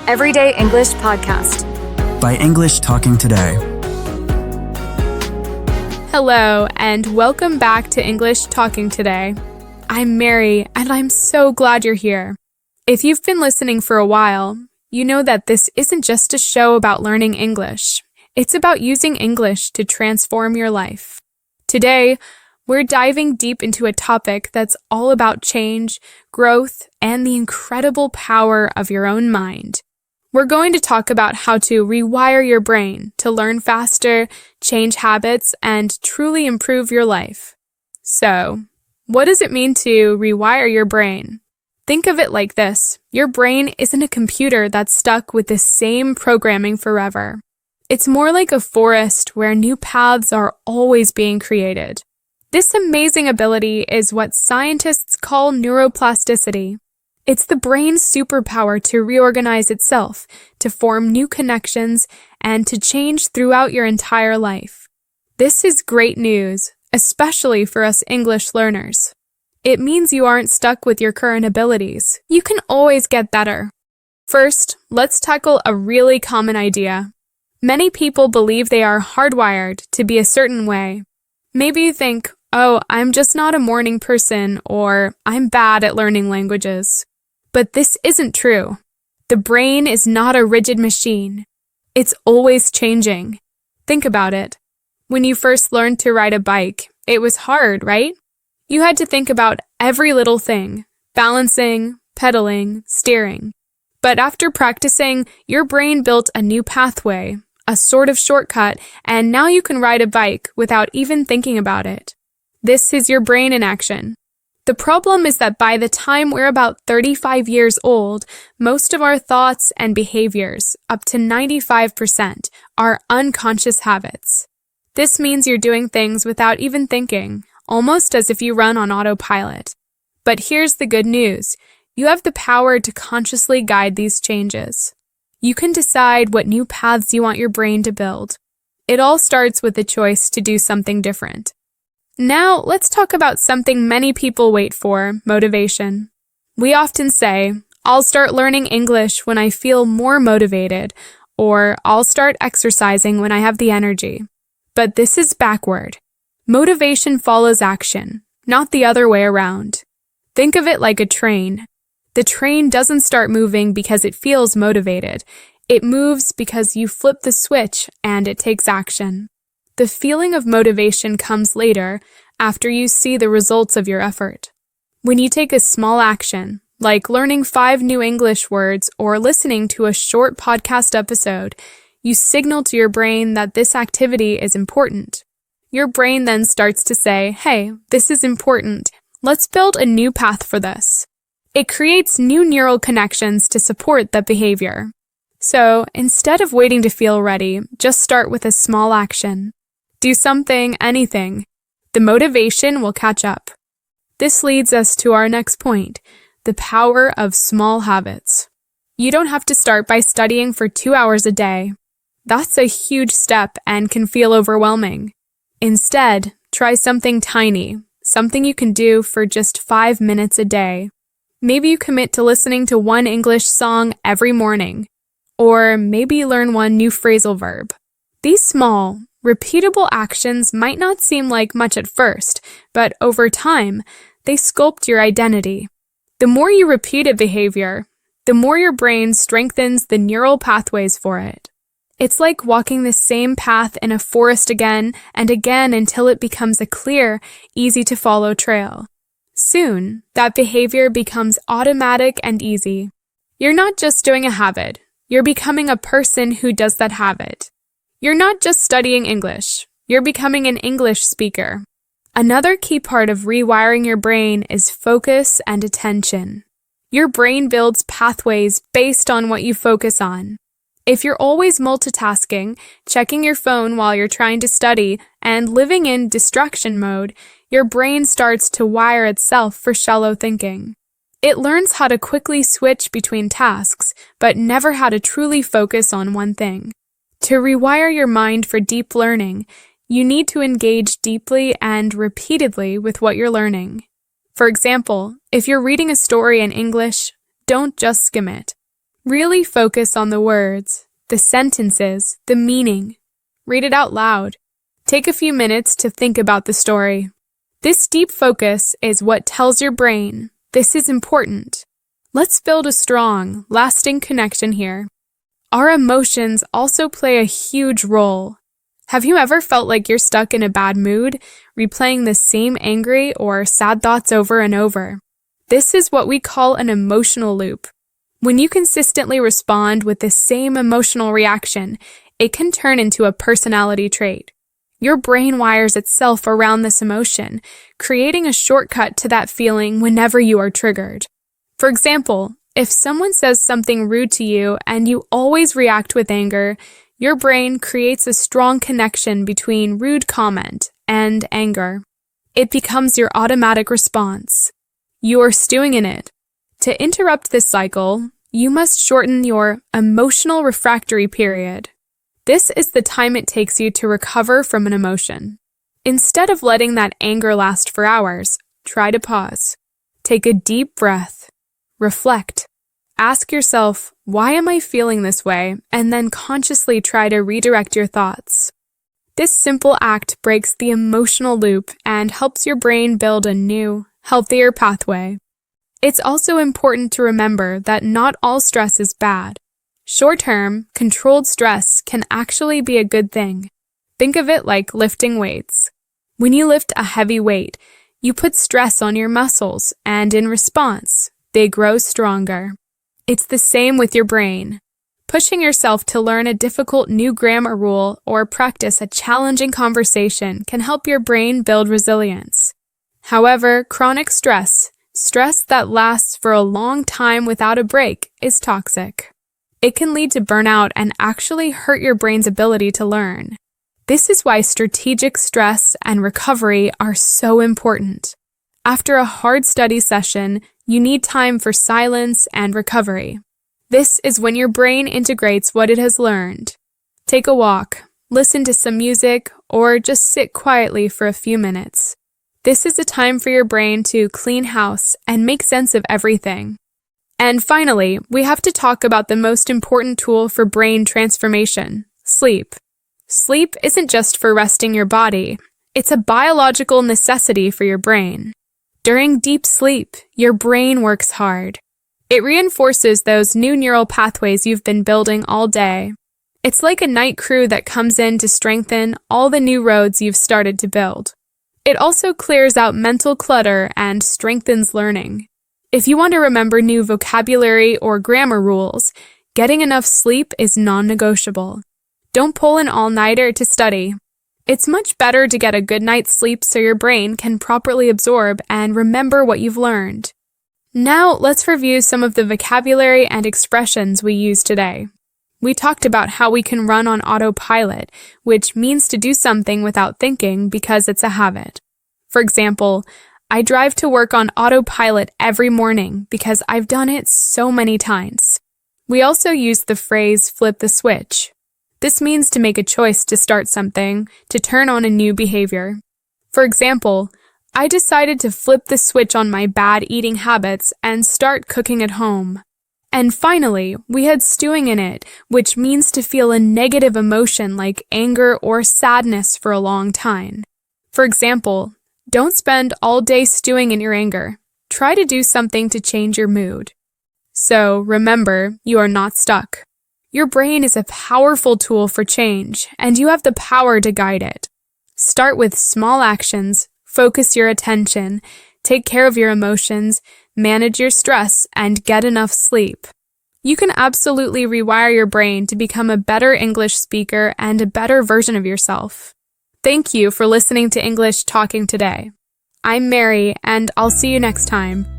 Everyday English Podcast by English Talking Today. Hello, and welcome back to English Talking Today. I'm Mary, and I'm so glad you're here. If you've been listening for a while, you know that this isn't just a show about learning English. It's about using English to transform your life. Today, we're diving deep into a topic that's all about change, growth, and the incredible power of your own mind. We're going to talk about how to rewire your brain to learn faster, change habits, and truly improve your life. So, what does it mean to rewire your brain? Think of it like this. Your brain isn't a computer that's stuck with the same programming forever. It's more like a forest where new paths are always being created. This amazing ability is what scientists call neuroplasticity. It's the brain's superpower to reorganize itself, to form new connections, and to change throughout your entire life. This is great news, especially for us English learners. It means you aren't stuck with your current abilities. You can always get better. First, let's tackle a really common idea. Many people believe they are hardwired to be a certain way. Maybe you think, oh, I'm just not a morning person, or I'm bad at learning languages. But this isn't true. The brain is not a rigid machine. It's always changing. Think about it. When you first learned to ride a bike, it was hard, right? You had to think about every little thing, balancing, pedaling, steering. But after practicing, your brain built a new pathway, a sort of shortcut, and now you can ride a bike without even thinking about it. This is your brain in action. The problem is that by the time we're about 35 years old, most of our thoughts and behaviors, up to 95%, are unconscious habits. This means you're doing things without even thinking, almost as if you run on autopilot. But here's the good news. You have the power to consciously guide these changes. You can decide what new paths you want your brain to build. It all starts with the choice to do something different. Now, let's talk about something many people wait for, motivation. We often say, I'll start learning English when I feel more motivated, or I'll start exercising when I have the energy. But this is backward. Motivation follows action, not the other way around. Think of it like a train. The train doesn't start moving because it feels motivated. It moves because you flip the switch and it takes action. The feeling of motivation comes later, after you see the results of your effort. When you take a small action, like learning 5 new English words or listening to a short podcast episode, you signal to your brain that this activity is important. Your brain then starts to say, hey, this is important. Let's build a new path for this. It creates new neural connections to support that behavior. So, instead of waiting to feel ready, just start with a small action. Do something, anything. The motivation will catch up. This leads us to our next point, the power of small habits. You don't have to start by studying for 2 hours a day. That's a huge step and can feel overwhelming. Instead, try something tiny, something you can do for just 5 minutes a day. Maybe you commit to listening to 1 English song every morning, or maybe learn 1 new phrasal verb. These small, repeatable actions might not seem like much at first, but over time, they sculpt your identity. The more you repeat a behavior, the more your brain strengthens the neural pathways for it. It's like walking the same path in a forest again and again until it becomes a clear, easy-to-follow trail. Soon, that behavior becomes automatic and easy. You're not just doing a habit, you're becoming a person who does that habit. You're not just studying English, you're becoming an English speaker. Another key part of rewiring your brain is focus and attention. Your brain builds pathways based on what you focus on. If you're always multitasking, checking your phone while you're trying to study, and living in distraction mode, your brain starts to wire itself for shallow thinking. It learns how to quickly switch between tasks, but never how to truly focus on one thing. To rewire your mind for deep learning, you need to engage deeply and repeatedly with what you're learning. For example, if you're reading a story in English, don't just skim it. Really focus on the words, the sentences, the meaning. Read it out loud. Take a few minutes to think about the story. This deep focus is what tells your brain, this is important. Let's build a strong, lasting connection here. Our emotions also play a huge role. Have you ever felt like you're stuck in a bad mood, replaying the same angry or sad thoughts over and over? This is what we call an emotional loop. When you consistently respond with the same emotional reaction, it can turn into a personality trait. Your brain wires itself around this emotion, creating a shortcut to that feeling whenever you are triggered. For example, if someone says something rude to you and you always react with anger, your brain creates a strong connection between rude comment and anger. It becomes your automatic response. You are stewing in it. To interrupt this cycle, you must shorten your emotional refractory period. This is the time it takes you to recover from an emotion. Instead of letting that anger last for hours, try to pause. Take a deep breath. Reflect. Ask yourself, why am I feeling this way? And then consciously try to redirect your thoughts. This simple act breaks the emotional loop and helps your brain build a new, healthier pathway. It's also important to remember that not all stress is bad. Short-term, controlled stress can actually be a good thing. Think of it like lifting weights. When you lift a heavy weight, you put stress on your muscles, and in response, they grow stronger. It's the same with your brain. Pushing yourself to learn a difficult new grammar rule or practice a challenging conversation can help your brain build resilience. However, chronic stress that lasts for a long time without a break, is toxic. It can lead to burnout and actually hurt your brain's ability to learn. This is why strategic stress and recovery are so important. After a hard study session, you need time for silence and recovery. This is when your brain integrates what it has learned. Take a walk, listen to some music, or just sit quietly for a few minutes. This is a time for your brain to clean house and make sense of everything. And finally, we have to talk about the most important tool for brain transformation, sleep. Sleep isn't just for resting your body. It's a biological necessity for your brain. During deep sleep, your brain works hard. It reinforces those new neural pathways you've been building all day. It's like a night crew that comes in to strengthen all the new roads you've started to build. It also clears out mental clutter and strengthens learning. If you want to remember new vocabulary or grammar rules, getting enough sleep is non-negotiable. Don't pull an all-nighter to study. It's much better to get a good night's sleep so your brain can properly absorb and remember what you've learned. Now, let's review some of the vocabulary and expressions we use today. We talked about how we can run on autopilot, which means to do something without thinking because it's a habit. For example, I drive to work on autopilot every morning because I've done it so many times. We also use the phrase flip the switch. This means to make a choice to start something, to turn on a new behavior. For example, I decided to flip the switch on my bad eating habits and start cooking at home. And finally, we had stewing in it, which means to feel a negative emotion like anger or sadness for a long time. For example, don't spend all day stewing in your anger. Try to do something to change your mood. So, remember, you are not stuck. Your brain is a powerful tool for change, and you have the power to guide it. Start with small actions, focus your attention, take care of your emotions, manage your stress, and get enough sleep. You can absolutely rewire your brain to become a better English speaker and a better version of yourself. Thank you for listening to English Talking Today. I'm Mary, and I'll see you next time.